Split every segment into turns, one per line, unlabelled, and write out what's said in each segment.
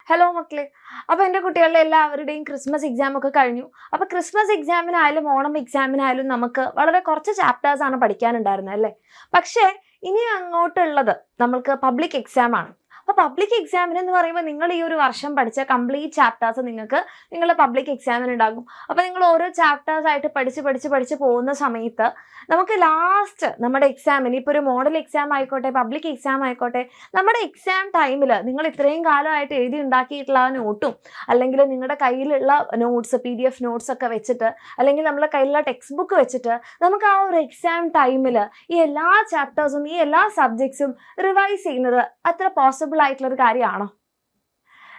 Hello മക്കളെ. അപ്പോൾ എൻ്റെ കുട്ടികളുടെ എല്ലാവരുടെയും ക്രിസ്മസ് എക്സാം ഒക്കെ കഴിഞ്ഞു. അപ്പോൾ ക്രിസ്മസ് എക്സാമിനായാലും ഓണം എക്സാമിനായാലും നമുക്ക് വളരെ കുറച്ച് ചാപ്റ്റേഴ്സാണ് പഠിക്കാനുണ്ടായിരുന്നത് അല്ലേ? പക്ഷേ ഇനി അങ്ങോട്ടുള്ളത് നമ്മൾക്ക് പബ്ലിക് എക്സാം ആണ്. അപ്പോൾ പബ്ലിക് എക്സാമിനെന്ന് പറയുമ്പോൾ നിങ്ങൾ ഈ ഒരു വർഷം പഠിച്ച കംപ്ലീറ്റ് ചാപ്റ്റേഴ്സ് നിങ്ങൾക്ക് നിങ്ങളുടെ പബ്ലിക് എക്സാമിന് ഉണ്ടാകും. അപ്പോൾ നിങ്ങൾ ഓരോ ചാപ്റ്റേഴ്സായിട്ട് പഠിച്ച് പോകുന്ന സമയത്ത് നമുക്ക് ലാസ്റ്റ് നമ്മുടെ എക്സാമിന് ഇപ്പോൾ ഒരു മോഡൽ എക്സാം ആയിക്കോട്ടെ, പബ്ലിക് എക്സാം ആയിക്കോട്ടെ, നമ്മുടെ എക്സാം ടൈമിൽ നിങ്ങൾ ഇത്രയും കാലമായിട്ട് എഴുതി ഉണ്ടാക്കിയിട്ടുള്ള ആ നോട്ടും അല്ലെങ്കിൽ നിങ്ങളുടെ കയ്യിലുള്ള നോട്ട്സ് PDF നോട്ട്സ് ഒക്കെ വെച്ചിട്ട് അല്ലെങ്കിൽ നമ്മുടെ കയ്യിലുള്ള ടെക്സ്റ്റ് ബുക്ക് വെച്ചിട്ട് നമുക്ക് ആ ഒരു എക്സാം ടൈമിൽ ഈ എല്ലാ ചാപ്റ്റേഴ്സും ഈ എല്ലാ സബ്ജക്ട്സും റിവൈസ് ചെയ്യുന്നത് അത്ര പോസിബിൾ ആയിട്ടുള്ളൊരു കാര്യമാണോ?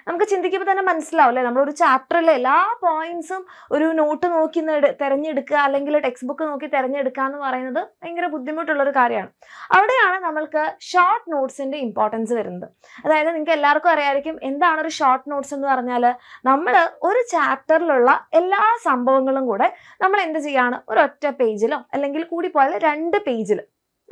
നമുക്ക് ചിന്തിക്കുമ്പോൾ തന്നെ മനസ്സിലാവും അല്ലേ, നമ്മളൊരു ചാപ്റ്ററിലെ എല്ലാ പോയിന്റ്സും ഒരു നോട്ട് നോക്കി തിരഞ്ഞെടുക്കുക അല്ലെങ്കിൽ ടെക്സ്റ്റ് ബുക്ക് നോക്കി തിരഞ്ഞെടുക്കുക എന്ന് പറയുന്നത് ഭയങ്കര ബുദ്ധിമുട്ടുള്ളൊരു കാര്യമാണ്. അവിടെയാണ് നമ്മൾക്ക് ഷോർട്ട് നോട്ട്സിൻ്റെ ഇമ്പോർട്ടൻസ് വരുന്നത്. അതായത് നിങ്ങൾക്ക് എല്ലാവർക്കും അറിയാമായിരിക്കും എന്താണ് ഒരു ഷോർട്ട് നോട്ട്സ് എന്ന് പറഞ്ഞാൽ, നമ്മൾ ഒരു ചാപ്റ്ററിലുള്ള എല്ലാ സംഭവങ്ങളും കൂടെ നമ്മൾ എന്ത് ചെയ്യാണ്, ഒരൊറ്റ പേജിലോ അല്ലെങ്കിൽ കൂടിപ്പോയാൽ 2 പേജിൽ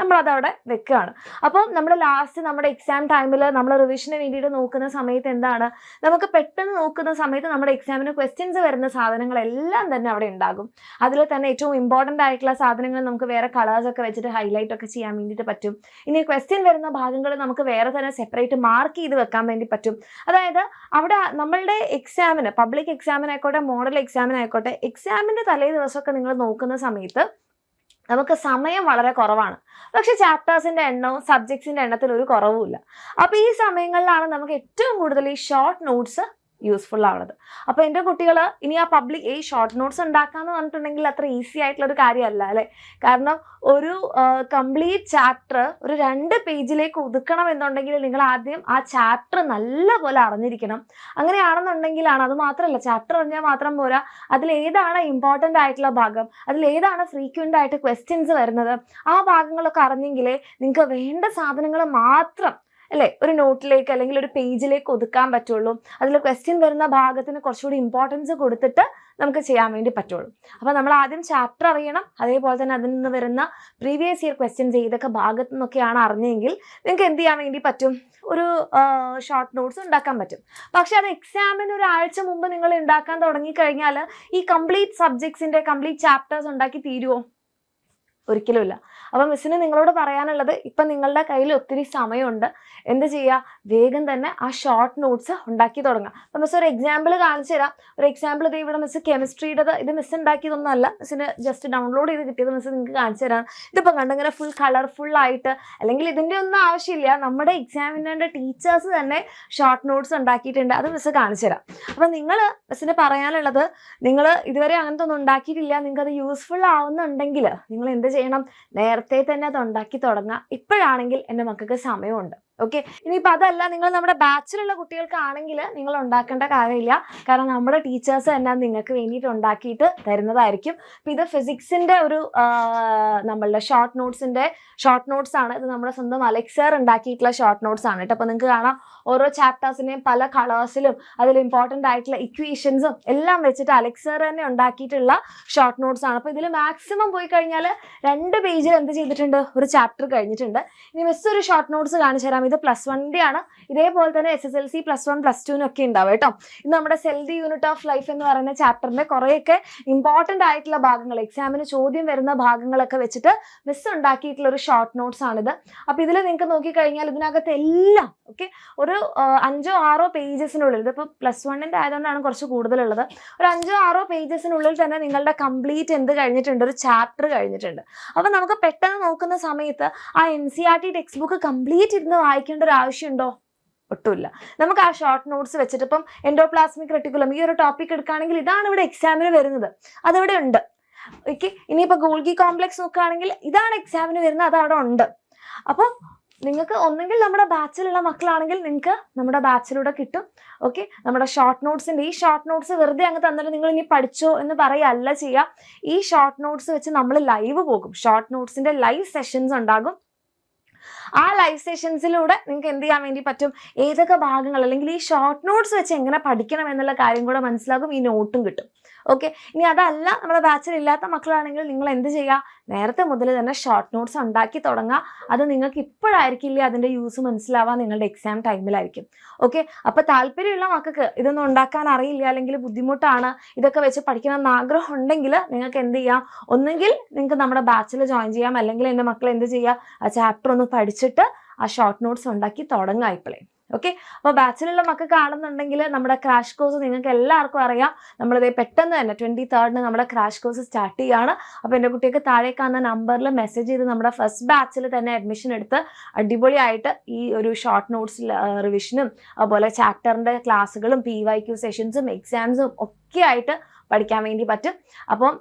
നമ്മളതവിടെ വെക്കുകയാണ്. അപ്പോൾ നമ്മൾ ലാസ്റ്റ് നമ്മുടെ എക്സാം ടൈമിൽ നമ്മൾ റിവിഷന് വേണ്ടിയിട്ട് നോക്കുന്ന സമയത്ത് എന്താണ്, നമുക്ക് പെട്ടെന്ന് നോക്കുന്ന സമയത്ത് നമ്മുടെ എക്സാമിന് ക്വസ്റ്റ്യൻസ് വരുന്ന സാധനങ്ങളെല്ലാം തന്നെ അവിടെ ഉണ്ടാകും. അതിൽ തന്നെ ഏറ്റവും ഇമ്പോർട്ടൻ്റ് ആയിട്ടുള്ള സാധനങ്ങൾ നമുക്ക് വേറെ കളേഴ്സൊക്കെ വെച്ചിട്ട് ഹൈലൈറ്റ് ഒക്കെ ചെയ്യാൻ വേണ്ടിയിട്ട് പറ്റും. ഇനി ക്വസ്റ്റ്യൻ വരുന്ന ഭാഗങ്ങൾ നമുക്ക് വേറെ തന്നെ സെപ്പറേറ്റ് മാർക്ക് ചെയ്ത് വെക്കാൻ വേണ്ടി പറ്റും. അതായത് അവിടെ നമ്മളുടെ എക്സാമിന്, പബ്ലിക് എക്സാമിനായിക്കോട്ടെ മോഡൽ എക്സാമിനായിക്കോട്ടെ, എക്സാമിൻ്റെ തലേ ദിവസമൊക്കെ നിങ്ങൾ നോക്കുന്ന സമയത്ത് നമുക്ക് സമയം വളരെ കുറവാണ്. പക്ഷെ ചാപ്റ്റേഴ്സിൻ്റെ എണ്ണവും സബ്ജക്ട്സിൻ്റെ എണ്ണത്തിൽ ഒരു കുറവുമില്ല. അപ്പോൾ ഈ സമയങ്ങളിലാണ് നമുക്ക് ഏറ്റവും കൂടുതൽ ഈ ഷോർട്ട് നോട്ട്സ് യൂസ്ഫുൾ ആവുന്നത്. അപ്പോൾ എൻ്റെ കുട്ടികൾ ഇനി ആ ഈ ഷോർട്ട് നോട്ട്സ് ഉണ്ടാക്കാന്ന് പറഞ്ഞിട്ടുണ്ടെങ്കിൽ അത്ര ഈസി ആയിട്ടുള്ളൊരു കാര്യമല്ല അല്ലേ? കാരണം ഒരു കംപ്ലീറ്റ് ചാപ്റ്റർ ഒരു 2 പേജിലേക്ക് ഒതുക്കണം എന്നുണ്ടെങ്കിൽ നിങ്ങൾ ആദ്യം ആ ചാപ്റ്റർ നല്ലപോലെ അറിഞ്ഞിരിക്കണം. അങ്ങനെയാണെന്നുണ്ടെങ്കിലാണ്, അത് മാത്രമല്ല ചാപ്റ്റർ അറിഞ്ഞാൽ മാത്രം പോരാ, അതിലേതാണ് ഇമ്പോർട്ടൻ്റ് ആയിട്ടുള്ള ഭാഗം, അതിലേതാണ് ഫ്രീക്വൻ്റ് ആയിട്ട് ക്വസ്റ്റ്യൻസ് വരുന്നത്, ആ ഭാഗങ്ങളൊക്കെ അറിഞ്ഞെങ്കിലേ നിങ്ങൾക്ക് വേണ്ട സാധനങ്ങൾ മാത്രം അല്ലേ ഒരു നോട്ടിലേക്ക് അല്ലെങ്കിൽ ഒരു പേജിലേക്ക് ഒതുക്കാൻ പറ്റുള്ളൂ. അതിൽ ക്വസ്റ്റ്യൻ വരുന്ന ഭാഗത്തിന് കുറച്ചുകൂടി ഇമ്പോർട്ടൻസ് കൊടുത്തിട്ട് നമുക്ക് ചെയ്യാൻ വേണ്ടി പറ്റുള്ളൂ. അപ്പോൾ നമ്മൾ ആദ്യം ചാപ്റ്റർ അറിയണം, അതേപോലെ തന്നെ അതിൽ നിന്ന് വരുന്ന പ്രീവിയസ് ഇയർ ക്വസ്റ്റ്യൻസ് ഏതൊക്കെ ഭാഗത്തു നിന്നൊക്കെയാണ് അറിഞ്ഞെങ്കിൽ നിങ്ങൾക്ക് എന്ത് ചെയ്യാൻ വേണ്ടി പറ്റും, ഒരു ഷോർട്ട് നോട്ട്സ് ഉണ്ടാക്കാൻ പറ്റും. പക്ഷെ അത് എക്സാമിന് ഒരാഴ്ച മുമ്പ് നിങ്ങൾ ഉണ്ടാക്കാൻ തുടങ്ങിക്കഴിഞ്ഞാൽ ഈ കംപ്ലീറ്റ് സബ്ജക്ട്സിൻ്റെ കംപ്ലീറ്റ് ചാപ്റ്റേഴ്സ് ഉണ്ടാക്കി തീരുമോ? ഒരിക്കലുമില്ല. അപ്പം മിസ്സിന് നിങ്ങളോട് പറയാനുള്ളത്, ഇപ്പം നിങ്ങളുടെ കയ്യിൽ ഒത്തിരി സമയമുണ്ട്, എന്ത് ചെയ്യുക, വേഗം തന്നെ ആ ഷോർട്ട് നോട്ട്സ് ഉണ്ടാക്കി തുടങ്ങുക. അപ്പം മിസ് ഒരു എക്സാമ്പിൾ കാണിച്ചു തരാം. ഒരു എക്സാമ്പിൾ ഇത് ഇവിടെ മിസ് കെമിസ്ട്രിയുടെ, ഇത് മിസ് ഉണ്ടാക്കിയതൊന്നും അല്ല, മിസ്സിന് ജസ്റ്റ് ഡൗൺലോഡ് ചെയ്ത് കിട്ടിയത് മിസ് നിങ്ങൾക്ക് കാണിച്ചു തരാം. ഇതിപ്പോൾ കണ്ടിങ്ങനെ ഫുൾ കളർഫുള്ളായിട്ട്, അല്ലെങ്കിൽ ഇതിൻ്റെ ഒന്നും ആവശ്യമില്ല, നമ്മുടെ എക്സാമിൻ്റെ ടീച്ചേഴ്സ് തന്നെ ഷോർട്ട് നോട്ട്സ് ഉണ്ടാക്കിയിട്ടുണ്ട്, അത് മിസ് കാണിച്ചു തരാം. അപ്പം നിങ്ങൾ മിസ്സിന് പറയാനുള്ളത്, നിങ്ങൾ ഇതുവരെ അങ്ങനത്തെ ഒന്നും ഉണ്ടാക്കിയിട്ടില്ല, നിങ്ങൾക്കത് യൂസ്ഫുൾ ആവുന്നുണ്ടെങ്കിൽ നിങ്ങൾ എന്ത് ചെയ്യണം, നേരത്തെ തന്നെ അത് ഉണ്ടാക്കി തുടങ്ങുക. ഇപ്പോഴാണെങ്കിൽ എൻ്റെ മക്കൾക്ക് സമയമുണ്ട്. ഓക്കെ, ഇനിയിപ്പോൾ അതല്ല, നിങ്ങൾ നമ്മുടെ ബാച്ചിലുള്ള കുട്ടികൾക്കാണെങ്കിൽ നിങ്ങൾ ഉണ്ടാക്കേണ്ട കാര്യമില്ല. കാരണം നമ്മുടെ ടീച്ചേഴ്സ് തന്നെ നിങ്ങൾക്ക് വേണ്ടിയിട്ട് ഉണ്ടാക്കിയിട്ട് തരുന്നതായിരിക്കും. അപ്പോൾ ഇത് ഫിസിക്സിൻ്റെ ഒരു നമ്മളുടെ ഷോർട്ട് നോട്ട്സ് ആണ്. ഇത് നമ്മുടെ സ്വന്തം അലക്സ് സർ ഉണ്ടാക്കിയിട്ടുള്ള ഷോർട്ട് നോട്ട്സ് ആണ് കേട്ടോ. അപ്പോൾ നിങ്ങൾക്ക് കാണാം ഓരോ ചാപ്റ്റേഴ്സിനെയും പല കളേഴ്സിലും അതിൽ ഇമ്പോർട്ടൻ്റ് ആയിട്ടുള്ള ഇക്വേഷൻസും എല്ലാം വെച്ചിട്ട് അലക്സ് സർ തന്നെ ഉണ്ടാക്കിയിട്ടുള്ള ഷോർട്ട് നോട്ട്സ് ആണ്. അപ്പോൾ ഇതിൽ മാക്സിമം പോയി കഴിഞ്ഞാൽ 2 പേജിൽ എന്ത് ചെയ്തിട്ടുണ്ട്, ഒരു ചാപ്റ്റർ കഴിഞ്ഞിട്ടുണ്ട്. ഇനി മിസ് ഒരു ഷോർട്ട് നോട്ട്സ് കാണിച്ചു തരാം. ഇത് +1 ആണ്. ഇതേപോലെ തന്നെ SSLC +1 +2 ഒക്കെ ഉണ്ടാവും കേട്ടോ. ഇത് നമ്മുടെ sell the unit of life എന്ന് പറയുന്ന ചാപ്റ്ററിന്റെ കുറേയൊക്കെ ഇമ്പോർട്ടൻ്റ് ആയിട്ടുള്ള ഭാഗങ്ങൾ, എക്സാമിന് ചോദ്യം വരുന്ന ഭാഗങ്ങളൊക്കെ വെച്ചിട്ട് മിസ് ഉണ്ടാക്കിയിട്ടുള്ള ഒരു ഷോർട്ട് നോട്ട്സ് ആണിത്. അപ്പോൾ ഇതിൽ നിങ്ങൾക്ക് നോക്കിക്കഴിഞ്ഞാൽ ഇതിനകത്ത് എല്ലാം ഓക്കെ ഒരു 5 or 6 പേജസിനുള്ളിൽ, ഇതിപ്പോൾ +1 ആയതുകൊണ്ടാണ് കുറച്ച് കൂടുതലുള്ളത്, ഒരു 5 or 6 പേജസിനുള്ളിൽ തന്നെ നിങ്ങളുടെ കംപ്ലീറ്റ് എന്ത് കഴിഞ്ഞിട്ടുണ്ട്, ഒരു ചാപ്റ്റർ കഴിഞ്ഞിട്ടുണ്ട്. അപ്പോൾ നമുക്ക് പെട്ടെന്ന് നോക്കുന്ന സമയത്ത് ആ NCERT ടെക്സ്റ്റ് ബുക്ക് കംപ്ലീറ്റ് ഇരുന്ന് വായിക്കേണ്ട ഒരു ആവശ്യമുണ്ടോ? ഒട്ടുമില്ല. നമുക്ക് ആ ഷോർട്ട് നോട്ട്സ് വെച്ചിട്ട്, ഇപ്പം എൻഡോപ്ലാസ്മിക് റെട്ടിക്കുലം ഈ ഒരു ടോപ്പിക് എടുക്കുകയാണെങ്കിൽ ഇതാണ് ഇവിടെ എക്സാമിന് വരുന്നത്, അതിവിടെ ഉണ്ട്. ഓക്കെ, ഇനിയിപ്പോൾ ഗോൾഗി കോംപ്ലക്സ് നോക്കുകയാണെങ്കിൽ ഇതാണ് എക്സാമിന് വരുന്നത്, അതവിടെ ഉണ്ട്. അപ്പോൾ നിങ്ങൾക്ക് ഒന്നെങ്കിൽ നമ്മുടെ ബാച്ചിലുള്ള മക്കളാണെങ്കിൽ നിങ്ങൾക്ക് നമ്മുടെ ബാച്ചിലൂടെ കിട്ടും. ഓക്കെ, നമ്മുടെ ഷോർട്ട് നോട്ട്സിൻ്റെ ഈ ഷോർട്ട് നോട്ട്സ് വെറുതെ അങ്ങ് തന്നിട്ട് നിങ്ങൾ ഇനി പഠിച്ചോ എന്ന് പറയുകയല്ല ചെയ്യുക. ഈ ഷോർട്ട് നോട്ട്സ് വെച്ച് നമ്മൾ ലൈവ് പോകും, ഷോർട്ട് നോട്ട്സിൻ്റെ ലൈവ് സെഷൻസ് ഉണ്ടാകും. ആ ലൈവ് സെഷൻസിലൂടെ നിങ്ങൾക്ക് എന്ത് ചെയ്യാൻ വേണ്ടി പറ്റും, ഏതൊക്കെ ഭാഗങ്ങൾ അല്ലെങ്കിൽ ഈ ഷോർട്ട് നോട്ട്സ് വെച്ച് എങ്ങനെ പഠിക്കണം എന്നുള്ള കാര്യം കൂടെ മനസ്സിലാകും, ഈ നോട്ടും കിട്ടും. ഓക്കെ. ഇനി അതല്ല നമ്മുടെ ബാച്ചിൽ ഇല്ലാത്ത മക്കളാണെങ്കിൽ നിങ്ങൾ എന്ത് ചെയ്യുക, നേരത്തെ മുതൽ തന്നെ ഷോർട്ട് നോട്ട്സ് ഉണ്ടാക്കി തുടങ്ങുക. അത് നിങ്ങൾക്ക് ഇപ്പോഴായിരിക്കില്ല അതിൻ്റെ യൂസ് മനസ്സിലാവുക, നിങ്ങളുടെ എക്സാം ടൈമിലായിരിക്കും. ഓക്കെ. അപ്പോൾ താല്പര്യമുള്ള മക്കൾക്ക് ഇതൊന്നും ഉണ്ടാക്കാൻ അറിയില്ല, അല്ലെങ്കിൽ ബുദ്ധിമുട്ടാണ്, ഇതൊക്കെ വെച്ച് പഠിക്കണം എന്ന് ആഗ്രഹം ഉണ്ടെങ്കിൽ നിങ്ങൾക്ക് എന്ത് ചെയ്യാം, ഒന്നുകിൽ നിങ്ങൾക്ക് നമ്മുടെ ബാച്ചിൽ ജോയിൻ ചെയ്യാം, അല്ലെങ്കിൽ എൻ്റെ മക്കൾ എന്ത് ചെയ്യുക, ആ ചാപ്റ്റർ ഒന്ന് പഠിച്ചിട്ട് ആ ഷോർട്ട് നോട്ട്സ് ഉണ്ടാക്കി തുടങ്ങുക ഇപ്പോഴേ. ഓക്കെ. അപ്പോൾ ബാച്ചിലുള്ള മക്കൾക്ക് കാണുന്നുണ്ടെങ്കിൽ നമ്മുടെ ക്രാഷ് കോഴ്സ് നിങ്ങൾക്ക് എല്ലാവർക്കും അറിയാം, നമ്മളിത് പെട്ടെന്ന് തന്നെ 23rd നമ്മുടെ ക്രാഷ് കോഴ്സ് സ്റ്റാർട്ട് ചെയ്യുകയാണ്. അപ്പോൾ എൻ്റെ കുട്ടിക്ക് താഴെ കാണുന്ന നമ്പറിൽ മെസ്സേജ് ചെയ്ത് നമ്മുടെ ഫസ്റ്റ് ബാച്ചിൽ തന്നെ അഡ്മിഷൻ എടുത്ത് അടിപൊളിയായിട്ട് ഈ ഒരു ഷോർട്ട് നോട്ട്സ് റിവിഷനും അതുപോലെ ചാപ്റ്ററിൻ്റെ ക്ലാസ്സുകളും PYQ സെഷൻസും എക്സാംസും ഒക്കെ ആയിട്ട് പഠിക്കാൻ വേണ്ടി പറ്റും. അപ്പം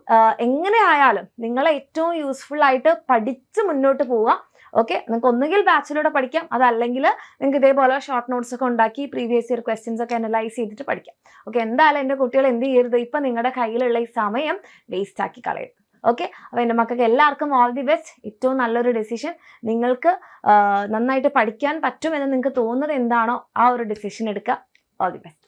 എങ്ങനെ ആയാലും നിങ്ങളെ ഏറ്റവും യൂസ്ഫുൾ ആയിട്ട് പഠിച്ച് മുന്നോട്ട് പോവുക. ഓക്കെ. നിങ്ങൾക്ക് ഒന്നുകിൽ ബാച്ചിലൂടെ പഠിക്കാം, അതല്ലെങ്കിൽ നിങ്ങൾക്ക് ഇതേപോലെ ഷോർട്ട് നോട്ട്സ് ഒക്കെ ഉണ്ടാക്കി പ്രീവിയസ് ഇയർ ക്വസ്റ്റ്യൻസ് ഒക്കെ അനലൈസ് ചെയ്തിട്ട് പഠിക്കാം. ഓക്കെ. എന്തായാലും എൻ്റെ കുട്ടികൾ എന്ത് ചെയ്യരുത്, ഇപ്പം നിങ്ങളുടെ കയ്യിലുള്ള ഈ സമയം വേസ്റ്റ് ആക്കി കളയരുത്. ഓക്കെ. അപ്പോൾ എൻ്റെ മക്കൾക്ക് എല്ലാവർക്കും ഓൾ ദി ബെസ്റ്റ്. ഏറ്റവും നല്ലൊരു ഡെസിഷൻ, നിങ്ങൾക്ക് നന്നായിട്ട് പഠിക്കാൻ പറ്റുമെന്ന് നിങ്ങൾക്ക് തോന്നുന്നത് എന്താണോ ആ ഒരു ഡെസിഷൻ എടുക്കുക. All the best.